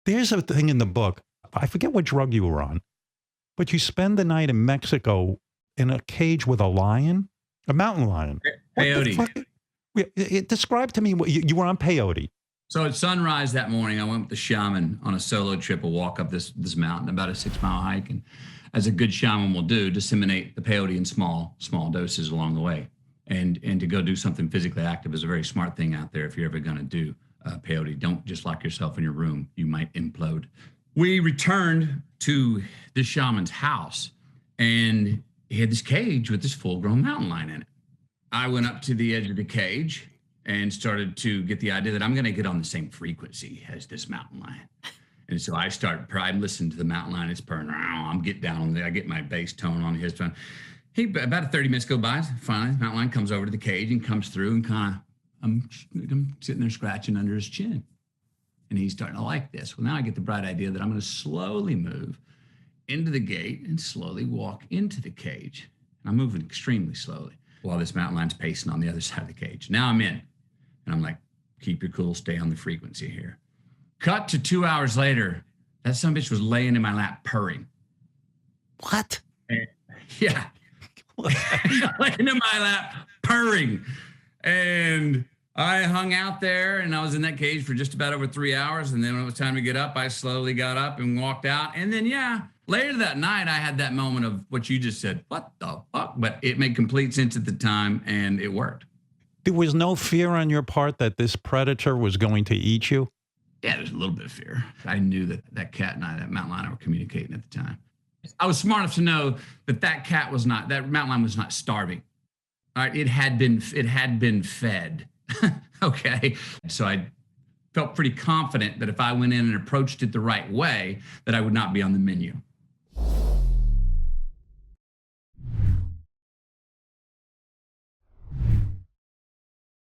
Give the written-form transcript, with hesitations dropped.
There's a thing in the book. I forget what drug you were on, but you spend the night in Mexico in a cage with a lion, a mountain lion. What the Peyote. fuck? Describe to me what you were on peyote. So at sunrise that morning, I went with the shaman on a solo trip, a walk up this mountain, about a 6-mile hike. And as a good shaman will do, disseminate the peyote in small doses along the way. And to go do something physically active is a very smart thing out there if you're ever going to do peyote. Don't just lock yourself in your room. You might implode. We returned to this shaman's house, and he had this cage with this full-grown mountain lion in it. I went up to the edge of the cage and started to get the idea that I'm going to get on the same frequency as this mountain lion. And so I listened to the mountain lion. It's purring. I'm get down on there. I get my bass tone on his tone. About 30 minutes go by. Finally, the mountain lion comes over to the cage and comes through and I'm sitting there scratching under his chin. And he's starting to like this. Well, now I get the bright idea that I'm going to slowly move into the gate and slowly walk into the cage. And I'm moving extremely slowly while this mountain lion's pacing on the other side of the cage. Now I'm in. And I'm like, keep your cool, stay on the frequency here. Cut to 2 hours later, that son of a bitch was laying in my lap purring. What? And, yeah. Laying in my lap purring. And I hung out there and I was in that cage for just about over 3 hours. And then when it was time to get up, I slowly got up and walked out. And then, later that night, I had that moment of what you just said, what the fuck? But it made complete sense at the time and it worked. There was no fear on your part that this predator was going to eat you? Yeah, there's a little bit of fear. I knew that cat and that mountain lion were communicating at the time. I was smart enough to know that that mountain lion was not starving. All right, it had been fed. Okay. So I felt pretty confident that if I went in and approached it the right way, that I would not be on the menu.